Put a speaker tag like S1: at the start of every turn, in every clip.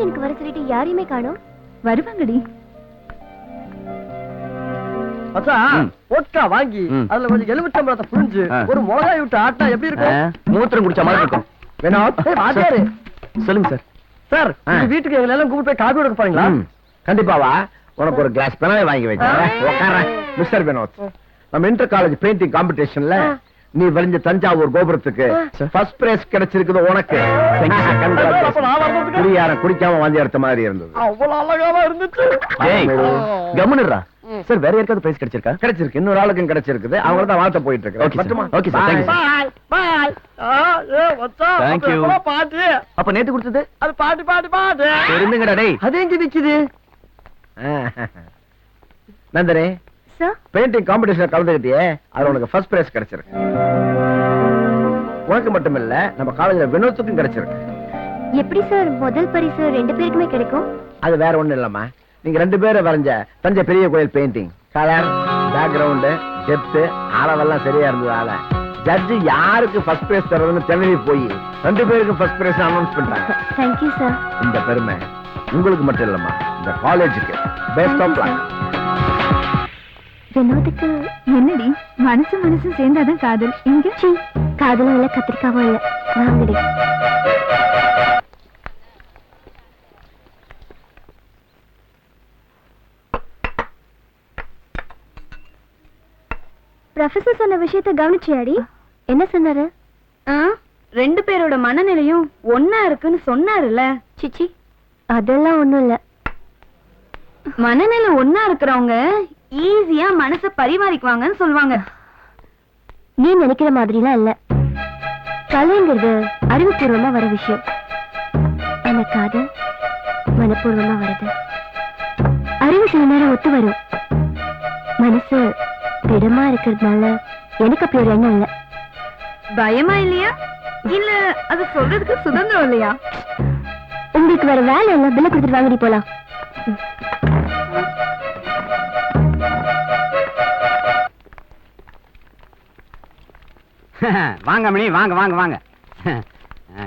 S1: கேண்டீனுக்கு வர சொல்லிட்டு யாரையுமே காணோம். வருவாங்கடி.
S2: ஒட்கா வாங்கி அதுல கொஞ்சம் எலுமிச்சம்பழத்தை புரிஞ்சு ஒரு மிளகாய் விட்டு ஆட்டா எப்படி இருக்கும்?
S3: மூத்திரம் குடிச்ச மாதிரி இருக்கும்.
S2: சொல்லுங்க சார். சார் வீட்டுக்கு எங்களை எல்லாம் கூப்பிட்டு போய் காபி கொடுக்க போறீங்களா?
S3: கண்டிப்பாவா. உனக்கு ஒரு கிளாஸ் பெனாய் வாங்கி வைக்கிறேன். மிஸ்டர் வினோத், நம்ம இன்டர் காலேஜ் பெயிண்டிங் காம்படிஷன்ல நீ வரைஞ்ச தஞ்சாவூர் கோபுரத்துக்கு ஃபர்ஸ்ட் பிரைஸ் கிடைச்சிருக்குது உனக்கு. குடிக்காம வாந்தி எடுத்த மாதிரி இருந்தது.
S2: அவ்வளவு அழகாவா இருந்துச்சு.
S3: கவனிடுறா சார். வேற யாருக்காவது பிரைஸ் கிடைச்சிருக்கா? கிடைச்சிருக்கு. இன்னொரு ஆளுக்கும் கிடைச்சிருக்குது. அவங்கள தான் வாழ்த்த போயிட்டு இருக்கு. Okay sir. Thank you.
S2: பாட்டு
S3: அப்ப நேத்து கொடுத்தது
S2: அது பாட்டு பாட்டு பாட்டு
S3: இருந்துங்கடா. டேய்
S2: அது எங்க நிக்குது?
S3: நந்தனே,
S1: சார்
S3: பெயிண்டிங் காம்படிஷன் கலந்துக்கிட்டியே, அது உனக்கு ஃபர்ஸ்ட் பிரைஸ் கிடைச்சிருக்கு. உனக்கு மட்டும் இல்ல, நம்ம காலேஜ்ல வினோத்துக்கும் கிடைச்சிருக்கு.
S1: எப்படி சார் முதல் பரிசு 2 பேருக்குமே கிடைக்கும்?
S3: அது வேற ஒண்ணும் இல்லம்மா. நீங்க 2 பேரும் வரைஞ்ச தஞ்சை பெரிய கோயில் பெயிண்டிங் கலர், பேக்ரவுண்ட், டெப்த், அளவெல்லாம் சரியா இருந்ததால ஜட்ஜ் யாருக்கு ஃபர்ஸ்ட் பிரைஸ் தரதுன்னு தெளிவி போய் 2 பேருக்கும் ஃபர்ஸ்ட் பிரைஸ் அனௌன்ஸ் பண்ணிட்டாங்க.
S1: Thank you sir.
S3: இந்த பெருமை உங்களுக்கு மட்டும் இல்லம்மா, இந்த காலேஜுக்கு. Best of luck.
S1: வினோதுக்கு என்னடி மனசும் சேர்ந்தாதான் காதல். இங்க காதலும் இல்ல கத்திரிக்காவும் இல்ல. வாங்கடி. ப்ரொஃபசர் சொன்ன விஷயத்தை கவனிச்சியாடி? என்ன சொன்னாரு?
S4: 2 பேரோட மனநிலையும் ஒன்னா இருக்குன்னு சொன்னாருல்ல.
S1: சிச்சி, அதெல்லாம் ஒண்ணும் இல்ல.
S4: மனநிலை ஒன்னா இருக்கிறவங்க ஈஸியா மனச பரிமாறிக்குவாங்கன்னு சொல்லுவாங்க.
S1: நீ நினைக்கிற மாதிரிலாம் இல்ல. கலைங்கிறது அறிவுபூர்வமா வர விஷயம். ஆனா காதல் மனப்பூர்வமா வருது. அறிவு சில நேரம் ஒத்து வரும். மனசு திடமா இருக்கிறதுனால எனக்கு அப்படி ஒரு எண்ணம் இல்ல.
S4: பயமா இல்லையா? இல்ல அது சொல்றதுக்கு சுதந்திரம் இல்லையா?
S1: உங்களுக்கு வேற வேலை இல்ல. பில்ல கொடுத்துட்டு வாங்கடி போலாம்.
S5: வாங்க மணி, வாங்க வாங்க வாங்க.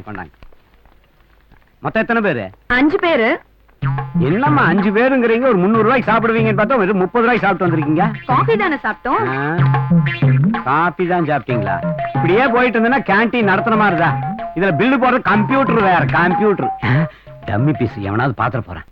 S5: கொண்டாங்க. மொத்தம் எத்தனை பேரு?
S4: 5 பேரு.
S5: என்னம்மா 5 பேருங்கிறீங்க? ஒரு 300 ரூபாய்க்கு சாப்பிடுவீங்கன்னு பார்த்தா வெறும் 30 ரூபாய்க்கு சாப்பிட்டு வந்திருக்கீங்க.
S4: காஃபி தானே சாப்பிட்டோம்.
S5: காபி தான் சாப்பிட்டீங்களா? இப்படியே போயிட்டு இருந்தேன்னா கேண்டீன் நடத்துன மாதிரிதா. இதுல பில்லு போடுறது கம்ப்யூட்டர் வேற. Computer dummy piece. எவனாவது பாத்திர போறேன்.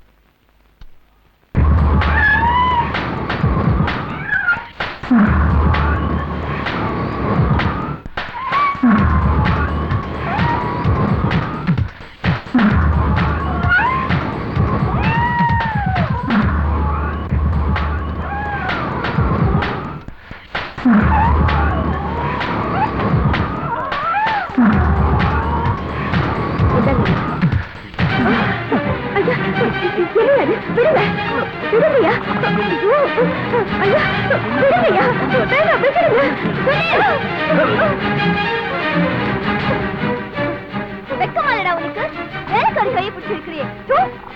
S1: வெக்கமாலடா உனக்கு? வேலைக்காரி கையை பிடிச்சிருக்கிறியே.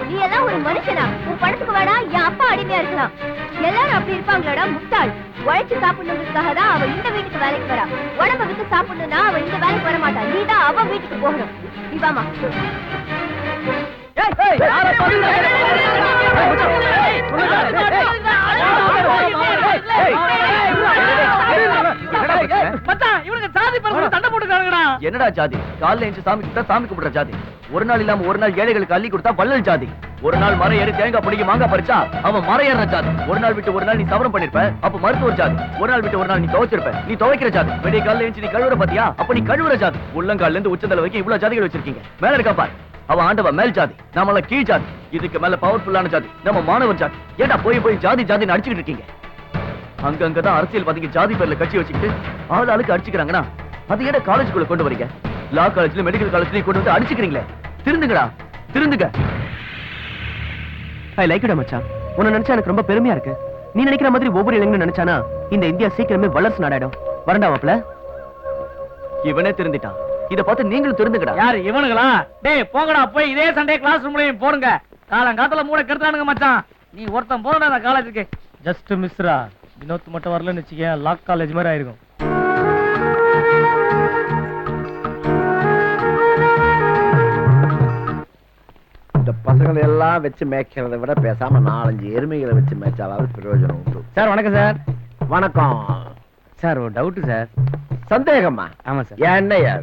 S1: நீ எல்லாம் ஒரு மனுஷனா? உன் பணத்துக்கு வேணா என் அப்பா அடிமையா இருக்கலாம். எல்லாரும் அப்படி இருப்பாங்களாடா முட்டாள். உழைச்சு சாப்பிடணுங்கிறதுக்காக தான் அவ இந்த வீட்டுக்கு வேலைக்கு வரா. உடம்ப விட்டு சாப்பிடணும்னா அவ இந்த வேலைக்கு வர மாட்டா. நீ தான் அவ வீட்டுக்கு போகணும். நீ வாமா.
S3: என்னடா ஜாதி? காலைல எஞ்சி சாமி கிட்ட சாமி கும்பிடுற ஜாதி. ஒரு நாள் இல்லாம ஒரு நாள் ஏழைகளுக்கு அள்ளி கொடுத்தா வள்ளல் ஜாதி. ஒரு நாள் மரம் ஏறி தேங்காய் பிடிக்க மாங்காய் பறிச்சா அவன் மரம் ஏற ஜாதி. ஒரு நாள் விட்டு ஒரு நாள் நீ சவரம் பண்ணிருப்ப, அப்ப மருத்துவர் ஜாதி. ஒரு நாள் விட்டு ஒரு நாள் நீ துவைச்சிருப்ப, நீ துவைக்கிற ஜாதி. வெடிய காலைல எஞ்சி நீ கழுவுற பாத்தியா, அப்ப நீ கழுவுற ஜாதி. உள்ளங்கால்ல இருந்து உச்சந்தலை வரைக்கும் இவ்வளவு ஜாதிகள் வச்சிருக்கீங்க. மேல இருக்கா பாரு, அவன் ஆண்டவ மேல் ஜாதி, நம்மள கீழ் ஜாதி. இதுக்கு மேல பவர்ஃபுல்லான ஜாதி நம்ம மாணவர் ஜாதி. ஏண்டா போய் போய் ஜாதி ஜாதின்னு அடிச்சுக்கிட்டு இருக்கீங்க? அங்கங்கதான் அரசியல் பாத்தீங்க ஜாதி பேர்ல கட்சி வச்சுக்கிட்டு ஆளுக்கு அடிச்சுக்கிறாங்கன்னா அது ஏடா காலேஜுக்குள்ள கொண்டு வரீங்க? லா காலேஜ்ல மெடிக்கல் காலேஜ்லயும் கொண்டு வந்து அடிச்சுக்கிறீங்களே. திருந்துங்கடா, திருந்துங்க.
S2: ஐ லைக் இட் மச்சான். உன்னை நினைச்சா எனக்கு ரொம்ப பெருமையா இருக்கு. நீ நினைக்கிற மாதிரி ஒவ்வொரு இளைஞனும் நினைச்சானா இந்த இந்தியா சீக்கிரமே வளர்ச்சி நாடாயிடும். வரண்டா மாப்ள.
S3: இவனே திருந்திட்டான். இத பார்த்து நீங்களும் திருந்துங்கடா.
S6: யாரு இவனுங்களா? டேய் போங்கடா, போய் இதே சண்டே கிளாஸ் ரூம்லயும் போடுங்க. காலங்காத்துல மூளை கெடுத்தானுங்க மச்சான். நீ ஒருத்தன் போறடா அந்த காலேஜுக்கு.
S2: ஜஸ்ட் மிஸ்ரா. வினோத் மட்டும் வரலன்னு வச்சுக்க லாக் காலேஜ் மாதிரி ஆயிருக்கும்.
S3: இந்த
S7: பசங்களை எல்லாம் வச்சு மேய்க்கிறத விட பேசாம 4-5 எருமைகளை வச்சு மேய்ச்சாலாவது பிரயோஜனம் உண்டு.
S5: சார் வணக்கம் சார்.
S7: வணக்கம்
S5: சார் ஒரு டவுட் சார்.
S7: சந்தேகமா?
S5: ஆமா சார்.
S7: என்னையா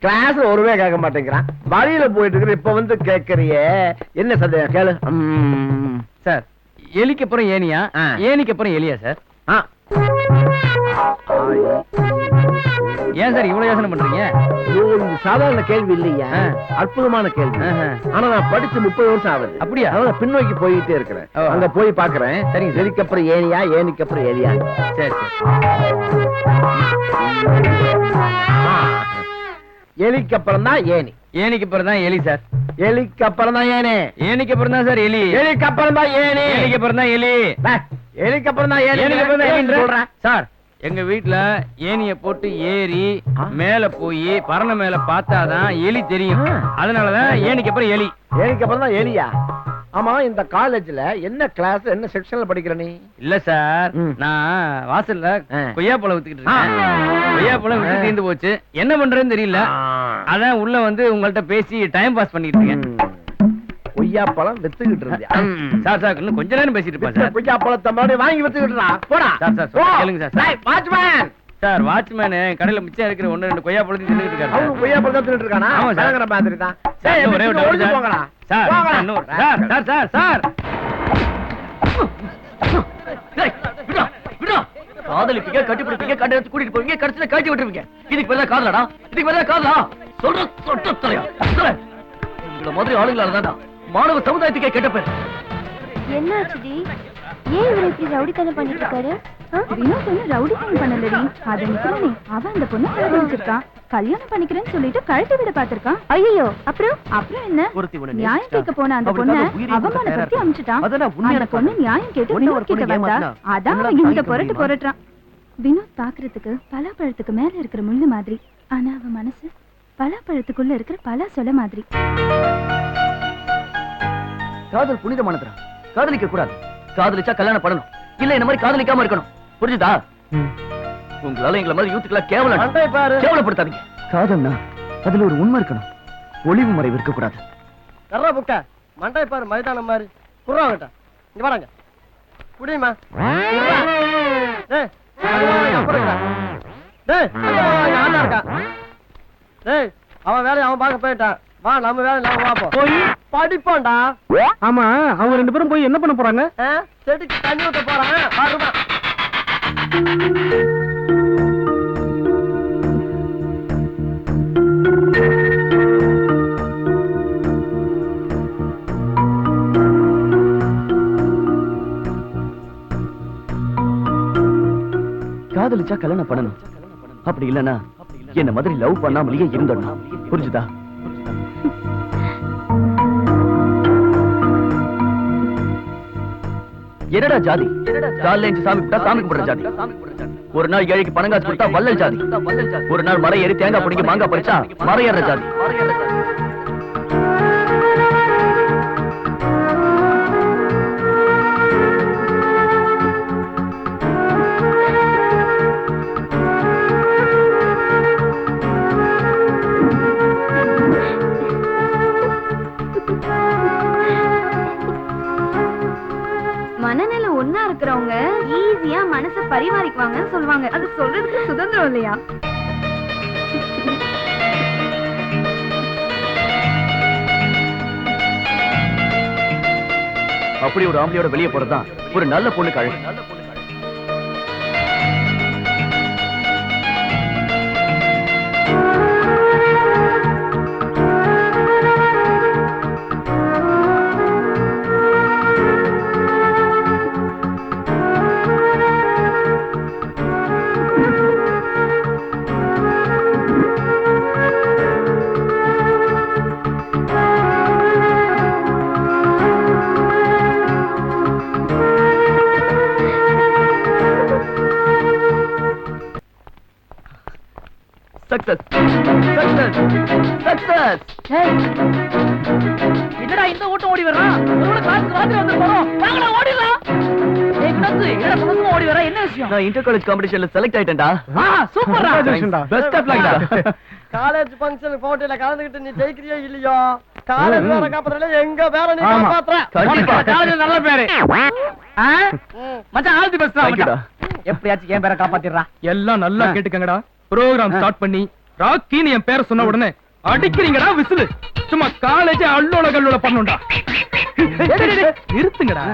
S7: கிளாஸ்ல ஒருவே கேட்க மாட்டேங்கிறான், வழியில போயிட்டு இருக்கிற இப்ப வந்து கேட்கறியே, என்ன சந்தேகம் கேளு.
S5: சார் எலிக்கு அப்புறம் ஏனியா, ஏனிக்கு அப்புறம் எலியா சார்? ஏன் சார் இவ்வளவு யோசனை பண்றீங்க?
S7: இது சாதாரண கேள்வி இல்லையா, அற்புதமான கேள்வி. ஆனா நான் படிச்சு 30 வருஷம் ஆகுது.
S5: அப்படியா?
S7: அதான் பின்னோக்கி போயிட்டே இருக்கிறேன். அங்க போய் பாக்குறேன்.
S5: சரிங்க.
S7: எலிக்கு அப்புறம் ஏனியா, ஏனிக்கு அப்புறம் எலியா?
S5: சரி
S7: எலிக்கு அப்புறம் தான் ஏனி,
S5: ஏனிக்கு அப்புறம் தான் எலி சார்.
S7: எலிக்கு அப்புறம் தான் ஏனி,
S5: ஏனிக்கு அப்புறம் தான் சார் எலி,
S7: எலிக்கு அப்புறம் தான் ஏனி,
S5: ஏனிக்கு அப்புறம் தான் எலி,
S7: எலிக்கு அப்புறம் தான் ஏனி,
S5: ஏனிக்கு அப்புறம் தான் எலின்னு
S7: சொல்றேன்
S5: சார். எங்க வீட்டுல ஏனிய போட்டு ஏறி மேல போய் பரண மேல பார்த்தாதான் எலி தெரியும். அதனாலதான் ஏனிக்கு அப்புறம் எலி.
S7: ஏனிக்கு அப்புறம் தான் எலியா? ஆமா, இந்த காலேஜ்ல என்ன கிளாஸ், என்ன செக்ஷன்ல படிக்கிற நீ?
S5: இல்ல சார், நான் வாசல்ல கொய்யாப்பழம் வித்துக்கிட்டு இருக்கேன். கொய்யாப்பழம் வித்து தீர்ந்து போச்சு, என்ன பண்றதுன்னு தெரியல. அதான் உள்ள வந்து உங்கள்ட்ட பேசி டைம் பாஸ் பண்ணிட்டு இருக்கேன்.
S7: கொய்யாப்பழம் வித்துக்கிட்டு இருந்தியா?
S5: சார் சார் இன்னும் கொஞ்ச நேரம் பேசிட்டு இருப்பேன் சார்.
S7: கொய்யாப்பழத்தை மறுபடியும் வாங்கி வித்துக்கிட்டுடா, போடா.
S5: சார் சார்
S7: போ.
S5: கேளுங்க சார்.
S7: டேய், வாட்ச்மேன்.
S5: சார் வாட்ச்மேன் கடையில மிச்சம் இருக்கிற 1-2 கொய்யாப்பழத்தையும் தின்னுட்டு இருக்காரு.
S7: அவன் கொய்யாப்பழம் தின்னுட்டு இருக்கானா?
S5: ஆமா சார்.
S7: வேங்கற மாதிரி தான்.
S5: சார்,
S7: டேய்,
S5: ஒரே ஒரு
S7: ஒளிஞ்சு
S5: doubt
S7: போங்கடா.
S5: சார்.
S7: போங்கடா.
S5: சார் சார் சார் சார்
S3: காதலிப்பீங்க, கட்டிப்பிடிப்பீங்க, கட்டி வச்சு கூட்டிட்டு போவீங்க, கடைசியில கட்டி விட்டுருவீங்க. இதுக்கு பேர் தான் காதலடா, இதுக்கு பேர் தான் காதலா? சொல்ற சொட்ட தலையா உங்களை மாதிரி ஆளுங்களால தான்டா மாணவ சமுதாயத்துக்கே கெட்ட பேர்.
S1: என்னாச்சுடி? ஏன் இவரை இப்படி ரவுடித்தனம் பண்ணிட்டு இருக்காரு?
S4: வினோத் ஒண்ணு ரவுடித்தனம் பண்ணலடி. அத நிக்கிறனே அவன் அந்த பொண்ணை காதலிச்சிருக்கான். கல்யாணம் பண்ணிக்கிறேன்னு சொல்லிட்டு கழட்டி விட பாத்திருக்கான்.
S1: ஐயோ, அப்புறம்
S2: ஒருத்தி
S4: அப்புறம்
S2: உன்னை
S4: நியாயம் கேட்க போன அந்த பொண்ணை அவமானப்படுத்தி அமிச்சிட்டான். அந்த பொண்ணு நியாயம் கேட்டு வினோத் கிட்ட வந்தா அதான் அவன் இந்த புரட்டு புரட்டுறான். வினோத் பாக்குறதுக்கு பலாப்பழத்துக்கு மேல இருக்கிற முள்ளு மாதிரி, ஆனா அவன் மனசு பலாப்பழத்துக்குள்ள இருக்கிற பலாசொல மாதிரி.
S3: காதல் புனிதமானதுடா, காதலிக்க கூடாது. காதலிச்சா கல்யாணம் பண்ணணும், இல்ல இந்த மாதிரி காதலிக்காம இருக்கணும். புரிஞ்சுதா? உங்களால எங்களை மாதிரி யூத்துக்கெல்லாம் கேவலப்படுத்தாதீங்க. காதல்னா அதுல ஒரு உண்மை இருக்கணும், ஒளிவு மறைவு இருக்க கூடாது.
S7: கர்ரா புக்க மண்டை பாரு, மைதானம் மாதிரி குர்ரா கிட்ட இங்க வாடங்க குடிமா. டேய் டேய் யாரா இருக்கா? டேய் அவன் வேலையை அவன் பார்க்க போயிட்டான். வா, நம்ம வேலை நாம பாப்போம். போய் படிப்போம்டா.
S2: ஆமா, அவங்க 2 பேரும் போய் என்ன பண்ண போறாங்க?
S7: செடிக்கு தண்ணி ஊத்த போறான். பாருமா.
S3: காதலிச்சா கல்யாணம் பண்ணணும், அப்படி இல்லனா என்ன மாதிரி லவ் பண்ணாமலேயே இருந்தோம். புரிஞ்சுதா? என்னடா ஜாதி? காலைல எஞ்சி சாமி கும்பிட்டா சாமி கும்பிடுற ஜாதி. ஒரு நாள் ஏழைக்கு பணம் காசு கொடுத்தா வள்ளல் ஜாதி. ஒரு நாள் மரம் ஏறி தேங்காய் பிடிங்கி மாங்காய் பறிச்சா மரம் ஏற ஜாதி.
S4: மனநிலை ஒன்னா இருக்கிறவங்க ஈஸியா மனசை பரிமாறிக்குவாங்கன்னு சொல்லுவாங்க. அது சொல்றதுக்கு சுதந்திரம் இல்லையா?
S3: அப்படி ஒரு ஆம்பளையோட வெளியே போறதுதான் ஒரு நல்ல பொண்ணுக்கு அழகு. Success success success.
S6: என்னடா இந்த ஓட்டம் ஓடி வர்றான்? ஒருவேளை கிளாஸ்க்கு ராத்திரி வந்து போறோம். வாங்கடா ஓடிடலாம். ஏய் வினோத், என்னடா சந்தோஷமா ஓடி வர? என்ன விஷயம்?
S3: நான் இன்டர் காலேஜ் காம்படிஷன்ல செலக்ட் ஆயிட்டேன்டா.
S6: சூப்பர்டா.
S3: Best of luck.
S7: College function போட்டியில கலந்துக்கிட்டு நீ ஜெயிக்கிறியோ இல்லையோ காலேஜ் வேற காப்பாத்துல எங்க வேற நீ
S5: ஆமா.
S7: காப்பாத்துற
S3: கண்டிப்பா.
S6: காலேஜ் நல்ல பேரு ஆ? மச்சான் all the best
S3: Thank you டா.
S6: எப்படியாச்சும் என் பேரை காப்பாத்திடுறா.
S8: எல்லாம் நல்லா கேட்டுக்கங்கடா. ப்ரோகிராம் ஸ்டார்ட் பண்ணி ராக்கின்னு என் பேரை சொன்ன உடனே அடிக்கிறீங்கடா விசிலு. சும்மா காலேஜ் அல்லோல கல்லோல பண்ணுடா. நிறுத்துங்கடா.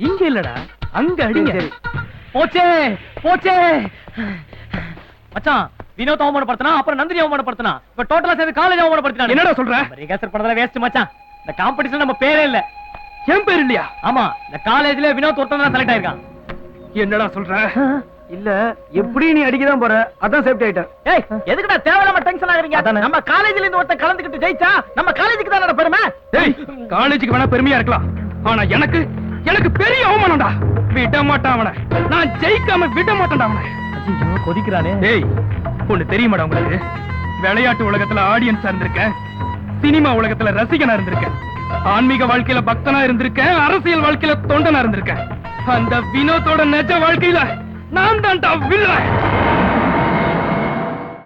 S8: இங்க இல்லடா, அங்க அடிங்க.
S6: போச்சே போச்சே மச்சான், வினோத் அவமானப்படுத்தினா, அப்புறம் நந்தினி அவமானப்படுத்தினா, இப்ப டோட்டலா சேர்ந்து காலேஜ் அவமானப்படுத்தினா.
S8: என்னடா சொல்ற?
S6: ரிகர்சல் பண்றதுல வேஸ்ட் மச்சான். இந்த காம்படிஷன் நம்ம பேரே இல்ல.
S8: என் பேர் இல்லையா?
S6: ஆமா, இந்த காலேஜ்ல வினோத் ஒருத்தன் தான் செலக்ட் ஆயிருக்கான்.
S8: என்னடா சொல்ற?
S5: இல்ல எப்படி நீ அடிக்கதான் போற, அதான் சேஃப்டி ஆயிட்டேன்.
S6: ஏய், எதுக்குடா தேவையில்லாம டென்ஷன் ஆகுறீங்க? நம்ம காலேஜ்ல இருந்து ஒருத்தன் கலந்துக்கிட்டு ஜெயிச்சா நம்ம காலேஜுக்கு தான் பெருமை.
S8: ஏய், காலேஜுக்கு வேணா பெருமையா இருக்கலாம், ஆனா எனக்கு எனக்கு பெரிய அவமானம்டா. விட மாட்டான் அவனை. நான் ஜெயிக்காம விட மாட்டேன்டா அவனை.
S6: ஐயோ, கொதிக்கிறானே.
S8: ஏய், ஒண்ணு தெரியுமாடா உங்களுக்கு? விளையாட்டு உலகத்துல ஆடியன்ஸா இருந்திருக்கேன், சினிமா உலகத்துல ரசிகனா இருந்திருக்கேன், ஆன்மீக வாழ்க்கையில பக்தனா இருந்திருக்கேன், அரசியல் வாழ்க்கையில தொண்டனா இருந்திருக்கேன். அந்த வினோத்தோட நிஜ வாழ்க்கையில நான் தான்டா வில்ல.